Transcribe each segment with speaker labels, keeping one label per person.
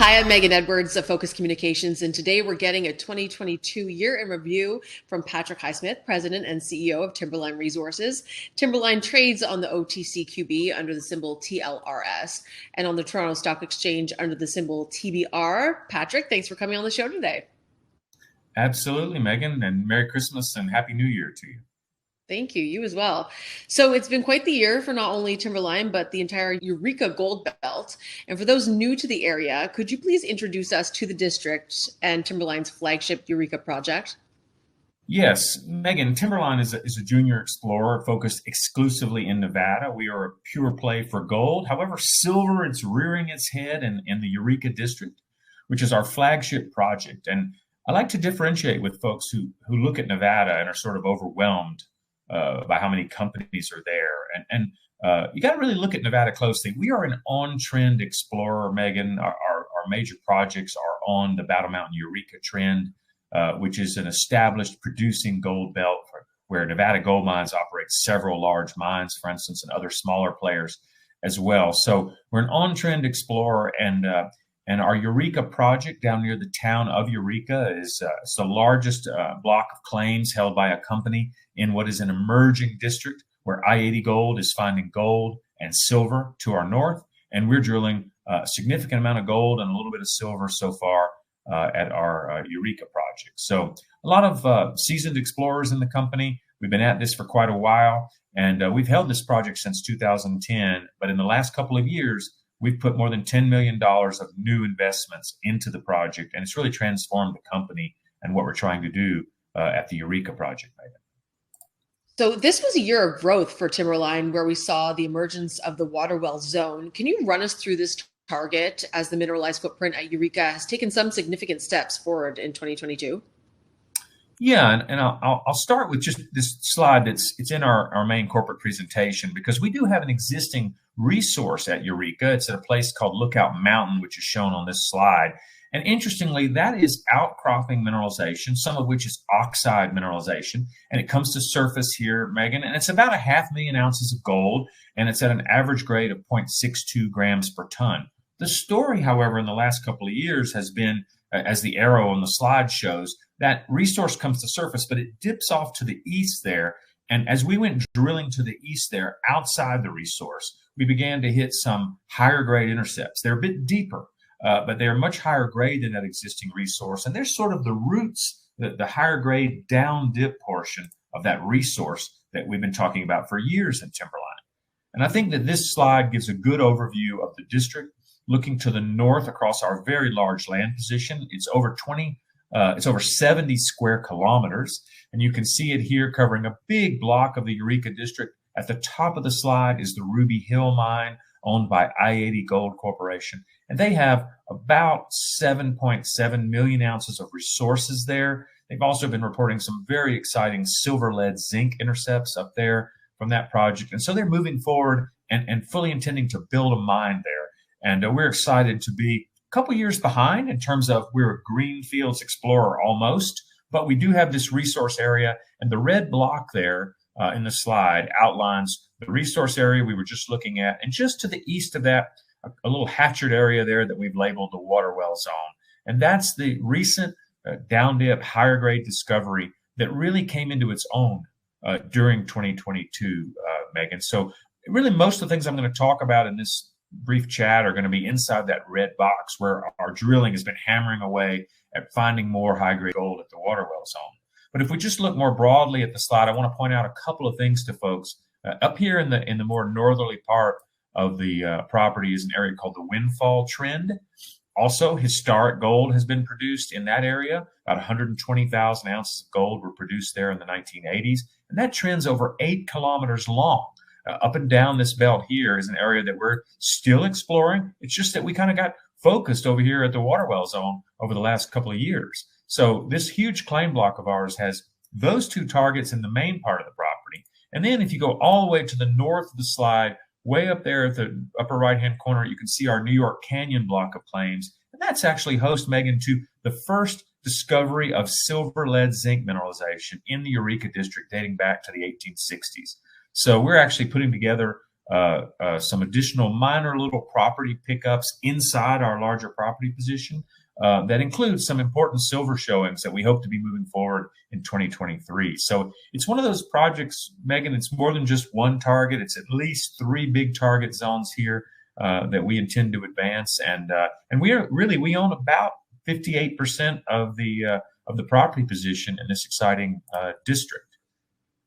Speaker 1: Hi, I'm Megan Edwards of Focus Communications, and today we're getting a 2022 year in review from Patrick Highsmith, President and CEO of Timberline Resources. Timberline trades on the OTCQB under the symbol TLRS and on the Toronto Stock Exchange under the symbol TBR. Patrick, thanks for coming on the show today.
Speaker 2: Absolutely, Megan, and Merry Christmas and Happy New Year to you.
Speaker 1: Thank you. You as well. So it's been quite the year for not only Timberline, but the entire Eureka Gold Belt. And for those new to the area, could you please introduce us to the district and Timberline's flagship Eureka Project?
Speaker 2: Yes, Megan, Timberline is a junior explorer focused exclusively in Nevada. We are a pure play for gold. However, silver is rearing its head in the Eureka district, which is our flagship project. And I like to differentiate with folks who look at Nevada and are sort of overwhelmed by how many companies are there. And you got to really look at Nevada closely. We are an on-trend explorer, Megan. Our major projects are on the Battle Mountain Eureka trend, which is an established producing gold belt where Nevada Gold Mines operates several large mines, for instance, and other smaller players as well. So we're an on-trend explorer, and our Eureka project down near the town of Eureka is the largest block of claims held by a company in what is an emerging district where I-80 Gold is finding gold and silver to our north. And we're drilling a significant amount of gold and a little bit of silver so far at our Eureka project. So a lot of seasoned explorers in the company. We've been at this for quite a while, and we've held this project since 2010. But in the last couple of years, we've put more than $10 million of new investments into the project, and it's really transformed the company and what we're trying to do at the Eureka Project.
Speaker 1: So this was a year of growth for Timberline, where we saw the emergence of the water well zone. Can you run us through this target as the mineralized footprint at Eureka has taken some significant steps forward in 2022?
Speaker 2: Yeah, and I'll start with just this slide it's in our main corporate presentation, because we do have an existing resource at Eureka. It's at a place called Lookout Mountain, which is shown on this slide. And interestingly, that is outcropping mineralization, some of which is oxide mineralization. And it comes to surface here, Megan, and it's about 500,000 ounces of gold, and it's at an average grade of 0.62 grams per ton. The story, however, in the last couple of years has been, as the arrow on the slide shows, that resource comes to surface, but it dips off to the east there. And as we went drilling to the east there, outside the resource, we began to hit some higher grade intercepts. They're a bit deeper, but they're much higher grade than that existing resource. And they're sort of the roots, the higher grade down dip portion of that resource that we've been talking about for years in Timberline. And I think that this slide gives a good overview of the district. Looking to the north across our very large land position, it's over 70 square kilometers. And you can see it here covering a big block of the Eureka district. At the top of the slide is the Ruby Hill mine, owned by I-80 Gold Corporation. And they have about 7.7 million ounces of resources there. They've also been reporting some very exciting silver, lead, zinc intercepts up there from that project. And so they're moving forward and fully intending to build a mine there. And we're excited to be a couple years behind in terms of we're a greenfields explorer almost, but we do have this resource area. And the red block there in the slide outlines the resource area we were just looking at. And just to the east of that, a little hatchet area there that we've labeled the water well zone. And that's the recent down dip higher grade discovery that really came into its own during 2022, Megan. So really most of the things I'm going to talk about in this brief chat are going to be inside that red box where our drilling has been hammering away at finding more high-grade gold at the water well zone. But if we just look more broadly at the slide, I want to point out a couple of things to folks. Up here in the more northerly part of the property is an area called the Windfall Trend. Also, historic gold has been produced in that area. About 120,000 ounces of gold were produced there in the 1980s. And that trend's over 8 kilometers long. Up and down this belt here is an area that we're still exploring. It's just that we kind of got focused over here at the water well zone over the last couple of years. So this huge claim block of ours has those two targets in the main part of the property. And then if you go all the way to the north of the slide, way up there at the upper right-hand corner, you can see our New York Canyon block of claims. And that's actually host, Megan, to the first discovery of silver, lead, zinc mineralization in the Eureka district dating back to the 1860s. So we're actually putting together some additional minor little property pickups inside our larger property position that includes some important silver showings that we hope to be moving forward in 2023. So it's one of those projects, Megan, it's more than just one target. It's at least 3 big target zones here that we intend to advance. And we own about 58% of the property position in this exciting district.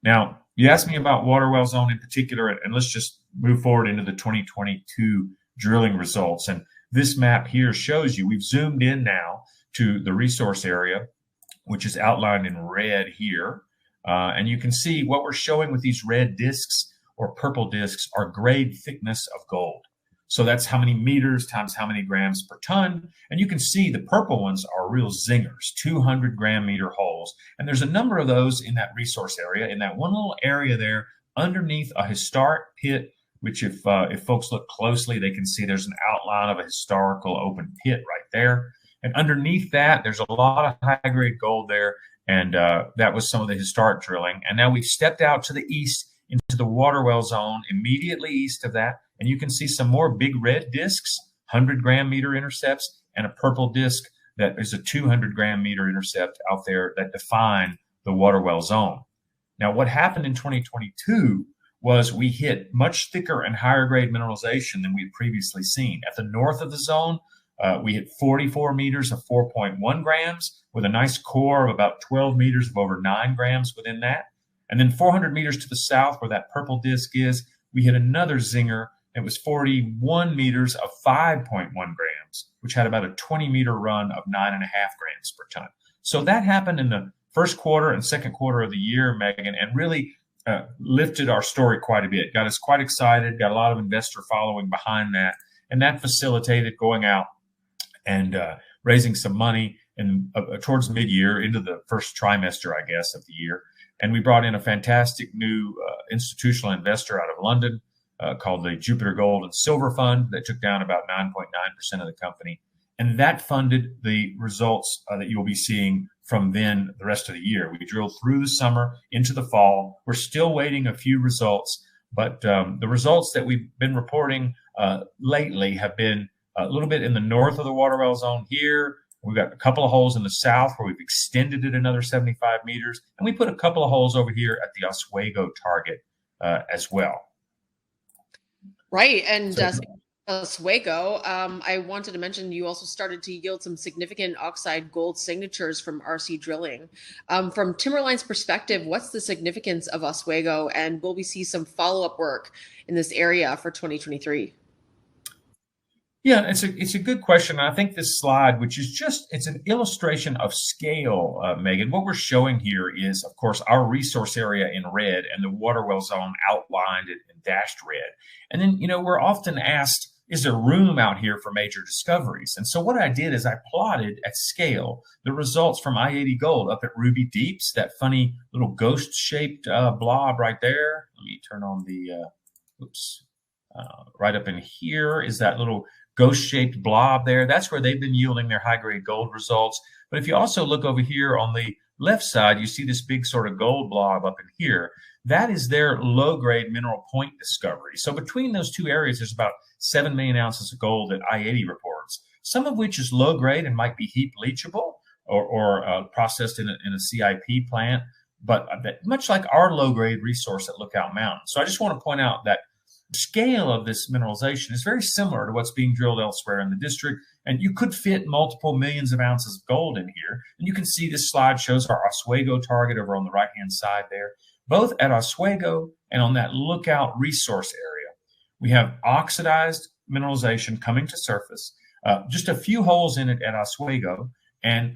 Speaker 2: Now, you asked me about water well zone in particular, and let's just move forward into the 2022 drilling results. And this map here shows you, we've zoomed in now to the resource area, which is outlined in red here. And you can see what we're showing with these red discs or purple discs are grade thickness of gold. So that's how many meters times how many grams per ton. And you can see the purple ones are real zingers, 200 gram meter holes. And there's a number of those in that resource area, in that one little area there underneath a historic pit, which if folks look closely, they can see there's an outline of a historical open pit right there. And underneath that, there's a lot of high grade gold there. And that was some of the historic drilling. And now we've stepped out to the east into the water well zone immediately east of that. And you can see some more big red discs, 100 gram meter intercepts, and a purple disc that is a 200 gram meter intercept out there that define the water well zone. Now, what happened in 2022 was we hit much thicker and higher grade mineralization than we had previously seen. At the north of the zone, we hit 44 meters of 4.1 grams with a nice core of about 12 meters of over 9 grams within that. And then 400 meters to the south where that purple disc is, we hit another zinger. It was 41 meters of 5.1 grams, which had about a 20 meter run of 9.5 grams per ton. So that happened in the first quarter and second quarter of the year, Megan, and really lifted our story quite a bit, got us quite excited, got a lot of investor following behind that. And that facilitated going out and raising some money in, towards mid-year into the first trimester, I guess, of the year. And we brought in a fantastic new institutional investor out of London called the Jupiter Gold and Silver Fund that took down about 9.9% of the company. And that funded the results that you'll be seeing from then the rest of the year. We drilled through the summer into the fall. We're still waiting a few results, but the results that we've been reporting lately have been a little bit in the north of the water well zone here. We've got a couple of holes in the south where we've extended it another 75 meters. And we put a couple of holes over here at the Oswego target as well.
Speaker 1: Right. And Oswego, I wanted to mention you also started to yield some significant oxide gold signatures from RC drilling. From Timberline's perspective, what's the significance of Oswego, and will we see some follow-up work in this area for 2023?
Speaker 2: Yeah, it's a good question. I think this slide, which is it's an illustration of scale, Megan. What we're showing here is, of course, our resource area in red and the water well zone outlined in dashed red. And then, we're often asked, is there room out here for major discoveries? And so what I did is I plotted at scale the results from I-80 Gold up at Ruby Deeps, that funny little ghost-shaped blob right there. Let me turn on the, right up in here is that little ghost-shaped blob there. That's where they've been yielding their high-grade gold results. But if you also look over here on the left side, you see this big sort of gold blob up in here. That is their low-grade mineral point discovery. So between those two areas, there's about 7 million ounces of gold that I-80 reports, some of which is low-grade and might be heap leachable or processed in a CIP plant, but much like our low-grade resource at Lookout Mountain. So I just want to point out that scale of this mineralization is very similar to what's being drilled elsewhere in the district, and you could fit multiple millions of ounces of gold in here. And you can see this slide shows our Oswego target over on the right-hand side there. Both at Oswego and on that Lookout resource area, we have oxidized mineralization coming to surface, just a few holes in it at Oswego, and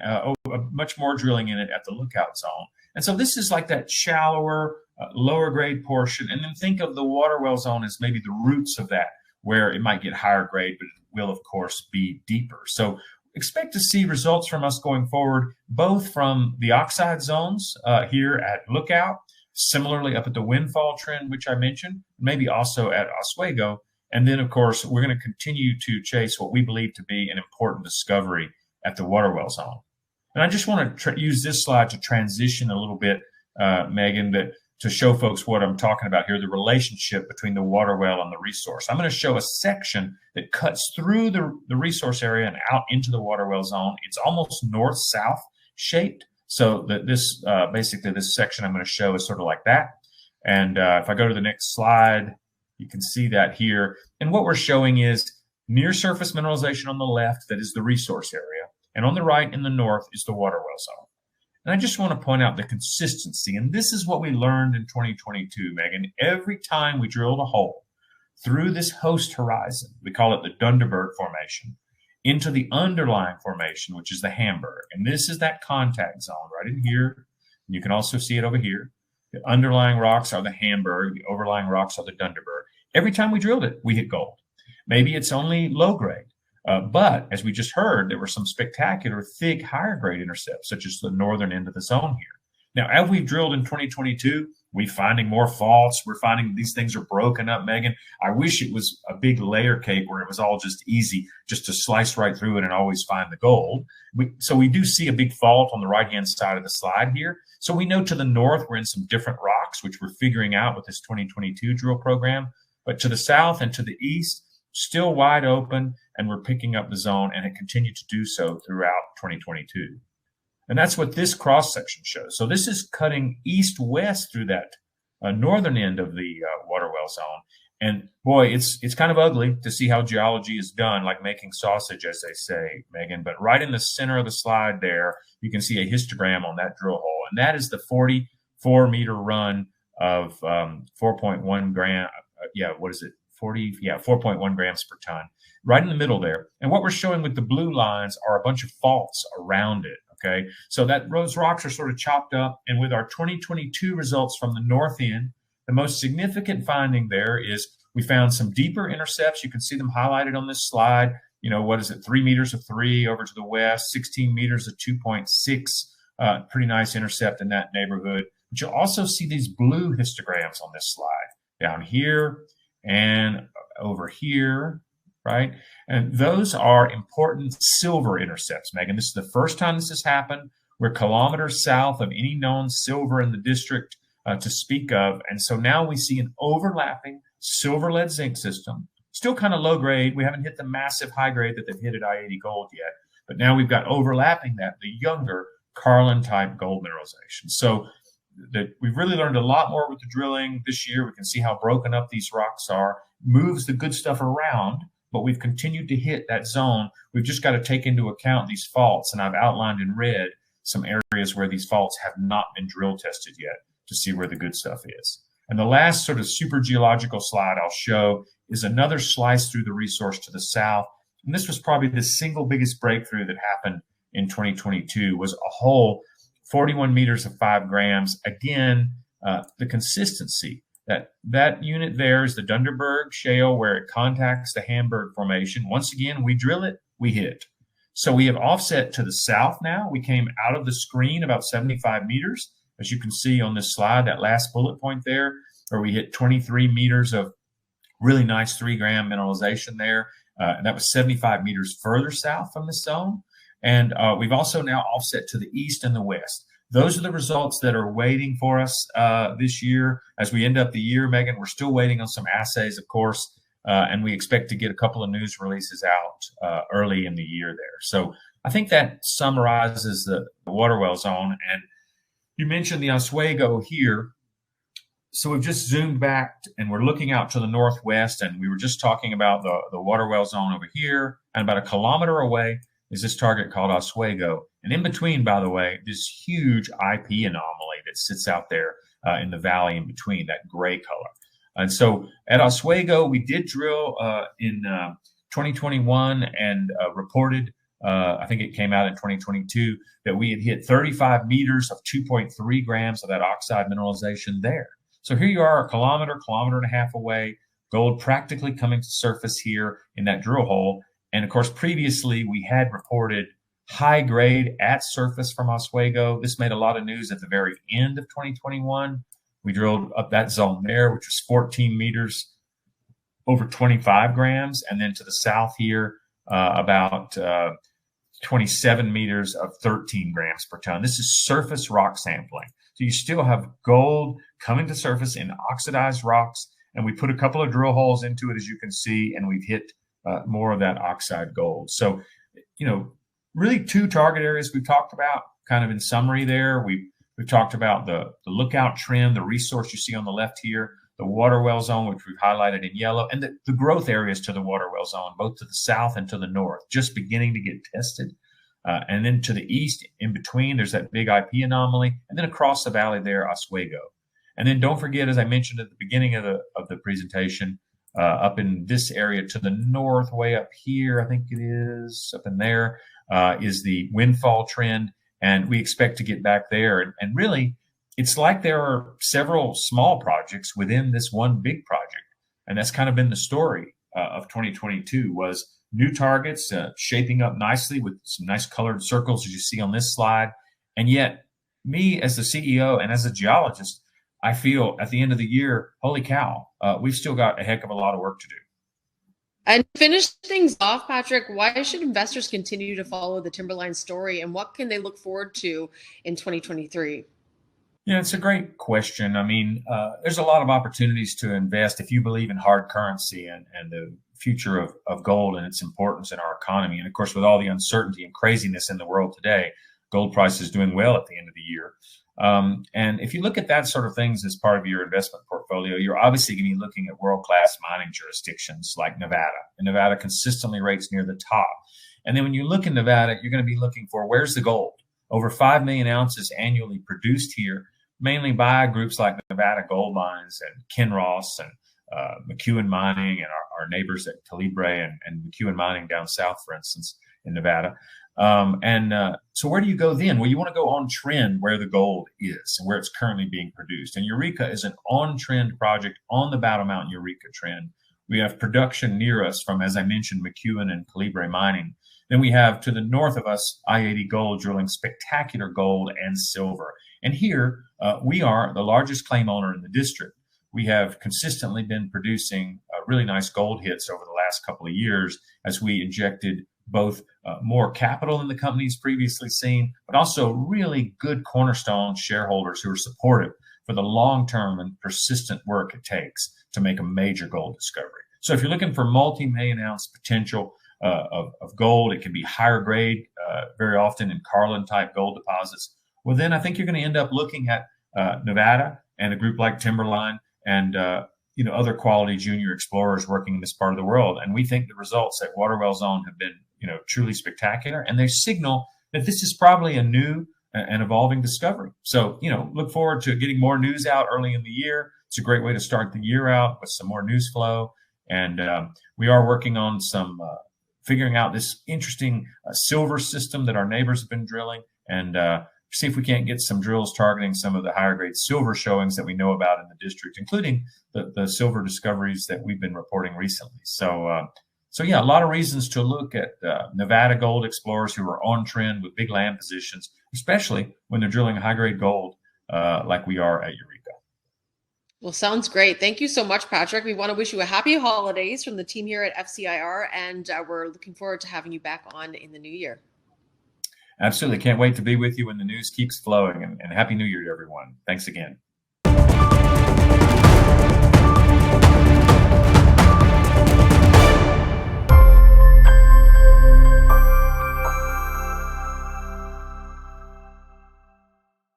Speaker 2: much more drilling in it at the Lookout zone. And so this is like that shallower, lower grade portion. And then think of the water well zone as maybe the roots of that, where it might get higher grade, but it will, of course, be deeper. So expect to see results from us going forward, both from the oxide zones here at Lookout, similarly up at the Windfall Trend, which I mentioned, maybe also at Oswego. And then, of course, we're going to continue to chase what we believe to be an important discovery at the water well zone. And I just want to use this slide to transition a little bit, Megan, to show folks what I'm talking about here, the relationship between the water well and the resource. I'm going to show a section that cuts through the resource area and out into the water well zone. It's almost north-south shaped. So basically this section I'm going to show is sort of like that. And if I go to the next slide, you can see that here. And what we're showing is near surface mineralization on the left, that is the resource area. And on the right in the north is the water well zone. And I just want to point out the consistency. And this is what we learned in 2022, Megan. Every time we drilled a hole through this host horizon, we call it the Dunderberg Formation, into the underlying formation, which is the Hamburg. And this is that contact zone right in here. You can also see it over here. The underlying rocks are the Hamburg. The overlying rocks are the Dunderberg. Every time we drilled it, we hit gold. Maybe it's only low grade. But as we just heard, there were some spectacular, thick, higher grade intercepts, such as the northern end of the zone here. Now, as we've drilled in 2022, we're finding more faults. We're finding these things are broken up, Megan. I wish it was a big layer cake where it was all just easy, just to slice right through it and always find the gold. So we do see a big fault on the right-hand side of the slide here. So we know to the north, we're in some different rocks, which we're figuring out with this 2022 drill program. But to the south and to the east, still wide open, and we're picking up the zone, and it continued to do so throughout 2022. And that's what this cross-section shows. So this is cutting east-west through that northern end of the water well zone. And boy, it's kind of ugly to see how geology is done, like making sausage, as they say, Megan. But right in the center of the slide there, you can see a histogram on that drill hole. And that is the 44-meter run of 4.1 gram. 4.1 grams per ton, right in the middle there. And what we're showing with the blue lines are a bunch of faults around it, okay? So those rocks are sort of chopped up. And with our 2022 results from the north end, the most significant finding there is we found some deeper intercepts. You can see them highlighted on this slide. 3 meters of 3 over to the west, 16 meters of 2.6, pretty nice intercept in that neighborhood. But you'll also see these blue histograms on this slide down here and over here, right? And those are important silver intercepts, Megan. This is the first time this has happened. We're kilometers south of any known silver in the district to speak of. And so now we see an overlapping silver lead zinc system, still kind of low grade. We haven't hit the massive high grade that they've hit at I-80 Gold yet, but now we've got overlapping that, the younger Carlin type gold mineralization. So we've really learned a lot more with the drilling this year. We can see how broken up these rocks are, moves the good stuff around, but we've continued to hit that zone. We've just got to take into account these faults, and I've outlined in red some areas where these faults have not been drill tested yet to see where the good stuff is. And the last sort of super geological slide I'll show is another slice through the resource to the south. And this was probably the single biggest breakthrough that happened in 2022, was a hole 41 meters of 5 grams. Again, the consistency. That unit there is the Dunderberg shale where it contacts the Hamburg formation. Once again, we drill it, we hit. So we have offset to the south now. We came out of the screen about 75 meters. As you can see on this slide, that last bullet point there, where we hit 23 meters of really nice 3-gram mineralization there. And that was 75 meters further south from the zone. And we've also now offset to the east and the west. Those are the results that are waiting for us this year. As we end up the year, Megan, we're still waiting on some assays, of course, and we expect to get a couple of news releases out early in the year there. So I think that summarizes the water well zone. And you mentioned the Oswego here. So we've just zoomed back and we're looking out to the northwest, and we were just talking about the water well zone over here, and about a kilometer away is this target called Oswego. And in between, by the way, this huge IP anomaly that sits out there in the valley in between, that gray color. And so at Oswego, we did drill in 2021 and reported, I think it came out in 2022, that we had hit 35 meters of 2.3 grams of that oxide mineralization there. So here you are, a kilometer and a half away, gold practically coming to surface here in that drill hole. And of course, previously we had reported high grade at surface from Oswego. This made a lot of news at the very end of 2021. We drilled up that zone there, which was 14 meters over 25 grams. And then to the south here, about 27 meters of 13 grams per ton. This is surface rock sampling. So you still have gold coming to surface in oxidized rocks. And we put a couple of drill holes into it, as you can see, and we've hit more of that oxide gold. So, really two target areas we've talked about, kind of in summary there. We've talked about the lookout trend, the resource you see on the left here, the water well zone, which we've highlighted in yellow, and the growth areas to the water well zone, both to the south and to the north, just beginning to get tested. And then to the east, in between, there's that big IP anomaly, and then across the valley there, Oswego. And then don't forget, as I mentioned at the beginning of the presentation, up in this area to the north, way up here, I think it is, up in there, is the windfall trend. And we expect to get back there. And really, it's like there are several small projects within this one big project. And that's kind of been the story of 2022, was new targets shaping up nicely with some nice colored circles, as you see on this slide. And yet, me as the CEO and as a geologist, I feel at the end of the year, holy cow, we've still got a heck of a lot of work to do.
Speaker 1: And to finish things off, Patrick, why should investors continue to follow the Timberline story, and what can they look forward to in 2023?
Speaker 2: Yeah, it's a great question. I mean, there's a lot of opportunities to invest if you believe in hard currency and the future of gold and its importance in our economy. And of course, with all the uncertainty and craziness in the world today, gold price is doing well at the end of the year. And if you look at that sort of things as part of your investment portfolio, you're obviously going to be looking at world-class mining jurisdictions like Nevada. And Nevada consistently rates near the top. And then when you look in Nevada, you're going to be looking for, where's the gold? Over 5 million ounces annually produced here, mainly by groups like Nevada Gold Mines and Kinross and McEwen Mining and our neighbors at Calibre and McEwen Mining down south, for instance, in Nevada. So where do you go then? Well, you want to go on trend where the gold is and where it's currently being produced. And Eureka is an on-trend project on the Battle Mountain Eureka trend. We have production near us from, as I mentioned, McEwen and Calibre Mining. Then we have to the north of us, I-80 Gold drilling spectacular gold and silver. And here we are the largest claim owner in the district. We have consistently been producing really nice gold hits over the last couple of years as we injected both more capital than the company's previously seen, but also really good cornerstone shareholders who are supportive for the long-term and persistent work it takes to make a major gold discovery. So if you're looking for multi-million ounce potential of gold, it can be higher grade, very often in Carlin-type gold deposits. Well, then I think you're going to end up looking at Nevada and a group like Timberline and other quality junior explorers working in this part of the world. And we think the results at Water Well Zone have been truly spectacular, and they signal that this is probably a new and evolving discovery. So, look forward to getting more news out early in the year. It's a great way to start the year out with some more news flow. And we are working on some figuring out this interesting silver system that our neighbors have been drilling, and see if we can't get some drills targeting some of the higher grade silver showings that we know about in the district, including the silver discoveries that we've been reporting recently. So yeah, a lot of reasons to look at Nevada gold explorers who are on trend with big land positions, especially when they're drilling high grade gold like we are at Eureka.
Speaker 1: Well, sounds great. Thank you so much, Patrick. We want to wish you a happy holidays from the team here at FCIR, and we're looking forward to having you back on in the new year.
Speaker 2: Absolutely. Can't wait to be with you when the news keeps flowing, and Happy New Year to everyone. Thanks again.